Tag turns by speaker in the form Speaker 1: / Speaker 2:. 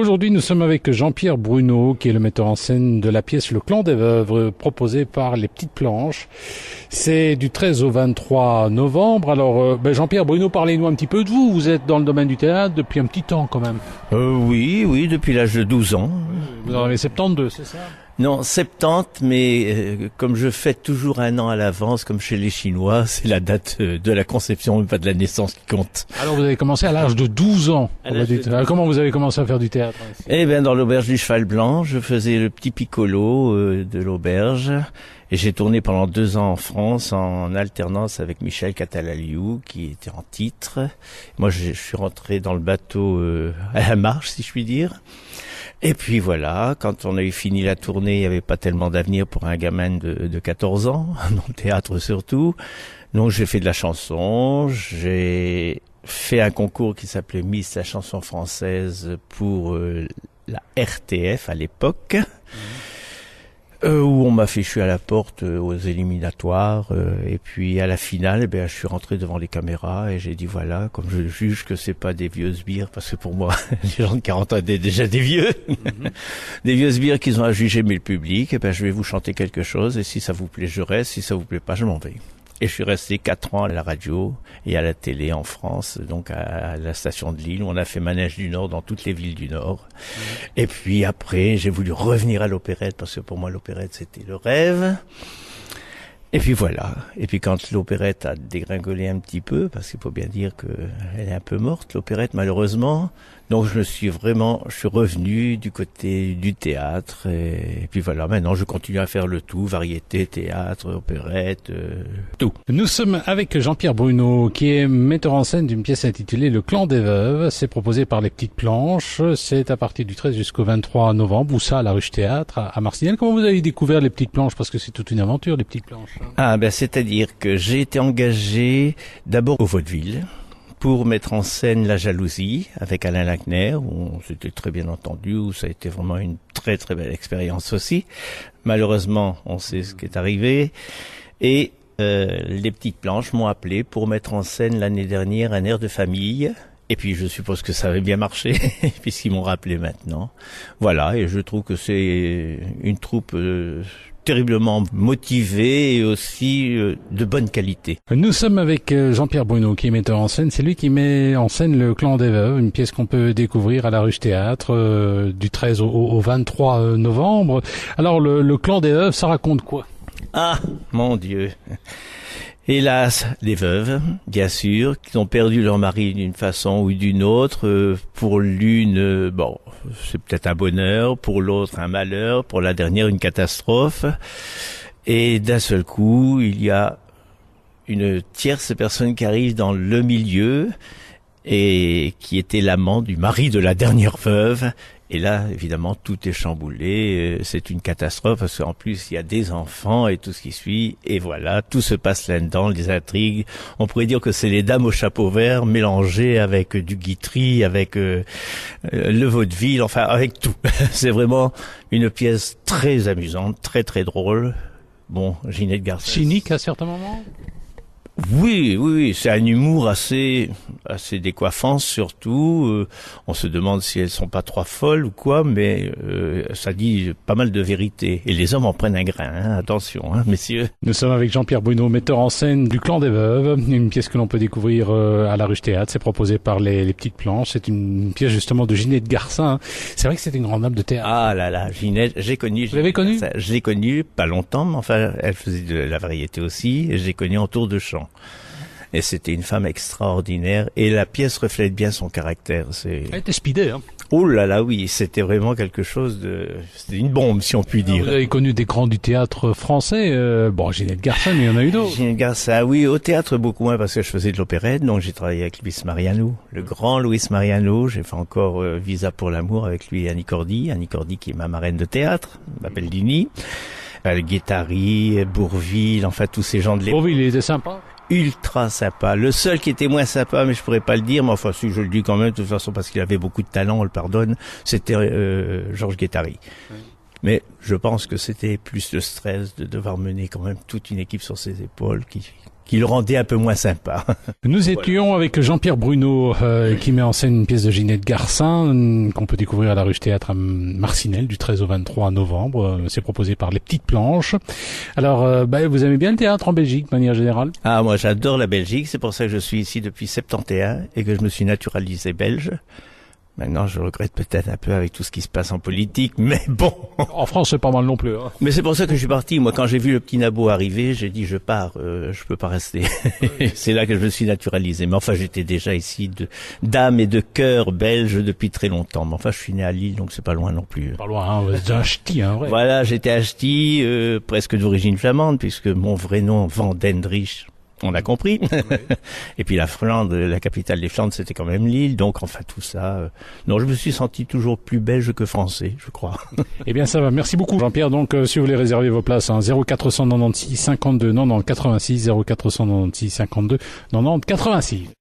Speaker 1: Aujourd'hui, nous sommes avec Jean-Pierre Bruno, qui est le metteur en scène de la pièce Le Clan des Veuves, proposée par Les Petites Planches. C'est du 13 au 23 novembre. Alors, Jean-Pierre Bruno, parlez-nous un petit peu de vous. Vous êtes dans le domaine du théâtre depuis un petit temps, quand même.
Speaker 2: Oui, depuis l'âge de 12 ans.
Speaker 1: Vous en avez 72, c'est ça?
Speaker 2: Non, 70, mais comme je fête toujours un an à l'avance, comme chez les Chinois, c'est la date de la conception, pas de la naissance qui compte.
Speaker 1: Alors vous avez commencé à l'âge de 12 ans. Comment vous avez commencé à faire du théâtre ici?
Speaker 2: Eh bien, dans l'auberge du Cheval Blanc, je faisais le petit piccolo de l'auberge. Et j'ai tourné pendant 2 ans en France, en alternance avec Michel Catalaliou, qui était en titre. Moi, je suis rentré dans le bateau à la marche, si je puis dire. Et puis voilà, quand on a eu fini la tournée, il n'y avait pas tellement d'avenir pour un gamin de 14 ans, dans le théâtre surtout. Donc j'ai fait de la chanson, j'ai fait un concours qui s'appelait Miss la chanson française pour la RTF à l'époque, où on m'a fichu à la porte aux éliminatoires, et puis à la finale, je suis rentré devant les caméras et j'ai dit voilà, comme je juge que c'est pas des vieux sbires, parce que pour moi, les gens de 40 ans étaient déjà des vieux, des vieux sbires qui ont à juger mais le public, je vais vous chanter quelque chose et si ça vous plaît, je reste, si ça vous plaît pas, je m'en vais. Et je suis resté 4 ans à la radio et à la télé en France, donc à la station de Lille, où on a fait Manège du Nord dans toutes les villes du Nord. Et puis après, j'ai voulu revenir à l'opérette, parce que pour moi, l'opérette, c'était le rêve. Et puis voilà. Et puis quand l'opérette a dégringolé un petit peu, parce qu'il faut bien dire qu'elle est un peu morte, l'opérette, malheureusement. Donc je suis revenu du côté du théâtre. Et puis voilà, maintenant je continue à faire le tout, variété, théâtre, opérette, tout.
Speaker 1: Nous sommes avec Jean-Pierre Bruno, qui est metteur en scène d'une pièce intitulée Le Clan des Veuves. C'est proposé par Les Petites Planches. C'est à partir du 13 jusqu'au 23 novembre, ou ça, à la Ruche Théâtre, à Marcinelle. Comment vous avez découvert Les Petites Planches? Parce que c'est toute une aventure, Les Petites Planches.
Speaker 2: C'est-à-dire que j'ai été engagé d'abord au vaudeville pour mettre en scène La Jalousie avec Alain Lackner, où on s'était très bien entendu, où ça a été vraiment une très très belle expérience aussi. Malheureusement, on sait ce qui est arrivé. Et Les Petites Planches m'ont appelé pour mettre en scène l'année dernière Un air de famille. Et puis je suppose que ça avait bien marché, puisqu'ils m'ont rappelé maintenant. Voilà, et je trouve que c'est une troupe terriblement motivée et aussi de bonne qualité.
Speaker 1: Nous sommes avec Jean-Pierre Bruno, qui est metteur en scène. C'est lui qui met en scène Le Clan des Veuves, une pièce qu'on peut découvrir à la Ruche Théâtre du 13 au 23 novembre. Alors le Clan des Veuves, ça raconte quoi?
Speaker 2: Ah, mon Dieu! Hélas, des veuves, bien sûr, qui ont perdu leur mari d'une façon ou d'une autre. Pour l'une, c'est peut-être un bonheur, pour l'autre un malheur, pour la dernière une catastrophe. Et d'un seul coup, il y a une tierce personne qui arrive dans le milieu et qui était l'amant du mari de la dernière veuve. Et là, évidemment, tout est chamboulé. C'est une catastrophe parce qu'en plus, il y a des enfants et tout ce qui suit. Et voilà, tout se passe là-dedans, les intrigues. On pourrait dire que c'est les dames au chapeau vert mélangées avec du Guitry, avec le vaudeville, enfin avec tout. C'est vraiment une pièce très amusante, très très drôle. Bon, Ginette Garcès.
Speaker 1: Cynique à certains moments?
Speaker 2: Oui, c'est un humour assez décoiffant surtout. On se demande si elles sont pas trop folles ou quoi, mais ça dit pas mal de vérité. Et les hommes en prennent un grain, attention, messieurs.
Speaker 1: Nous sommes avec Jean-Pierre Bruno, metteur en scène du Clan des Veuves, une pièce que l'on peut découvrir à la Ruche Théâtre. C'est proposé par les Petites Planches. C'est une pièce justement de Ginette Garcin. C'est vrai que c'était une grande dame de théâtre.
Speaker 2: Ah là là, Ginette, j'ai connu.
Speaker 1: Vous l'avez connue?
Speaker 2: Je l'ai connue pas longtemps, mais enfin, elle faisait de la variété aussi. Et je l'ai connue en tour de chant. Et c'était une femme extraordinaire. Et la pièce reflète bien son caractère.
Speaker 1: Elle était speedée,
Speaker 2: Oh là là, oui, c'était vraiment quelque chose c'était une bombe, si on peut dire.
Speaker 1: Vous avez connu des grands du théâtre français. Ginette Garcin, mais il y en a eu d'autres.
Speaker 2: Ginette Garcin, oui, au théâtre beaucoup moins parce que je faisais de l'opérette. Donc j'ai travaillé avec Luis Mariano, le grand Luis Mariano. J'ai fait encore Visa pour l'amour avec lui et Annie Cordy. Annie Cordy qui est ma marraine de théâtre, m'appelle Dini. Guettari, Bourvil, enfin tous ces gens de l'époque.
Speaker 1: Bourvil, il était sympa.
Speaker 2: Ultra sympa. Le seul qui était moins sympa, mais je pourrais pas le dire, mais enfin si je le dis quand même, de toute façon parce qu'il avait beaucoup de talent, on le pardonne, c'était Georges Guettari. Oui. Mais je pense que c'était plus le stress de devoir mener quand même toute une équipe sur ses épaules qui le rendait un peu moins sympa.
Speaker 1: Nous étions avec Jean-Pierre Bruno qui met en scène une pièce de Ginette Garcin qu'on peut découvrir à la Ruche Théâtre à Marcinelle du 13 au 23 novembre. C'est proposé par Les Petites Planches. Alors, vous aimez bien le théâtre en Belgique de manière générale?
Speaker 2: Ah, moi j'adore la Belgique, c'est pour ça que je suis ici depuis 71 et que je me suis naturalisé belge. Maintenant, je regrette peut-être un peu avec tout ce qui se passe en politique, mais bon.
Speaker 1: En France, c'est pas mal non plus. Hein.
Speaker 2: Mais c'est pour ça que je suis parti. Moi, quand j'ai vu le petit Nabo arriver, j'ai dit je pars, je peux pas rester. C'est là que je me suis naturalisé. Mais enfin, j'étais déjà ici d'âme et de cœur belge depuis très longtemps. Mais enfin, je suis né à Lille, donc c'est pas loin non plus.
Speaker 1: Pas loin, hein, c'est un ch'ti, hein, vrai.
Speaker 2: Voilà, j'étais à ch'ti, presque d'origine flamande, puisque mon vrai nom, Van Dendrich, on a compris. Oui. Et puis la Flandre, la capitale des Flandres, c'était quand même Lille. Donc enfin tout ça. Non, je me suis senti toujours plus belge que français, je crois.
Speaker 1: Eh bien ça va. Merci beaucoup Jean-Pierre. Donc si vous voulez réserver vos places, 0496 52 90 86 0496 52 90 86.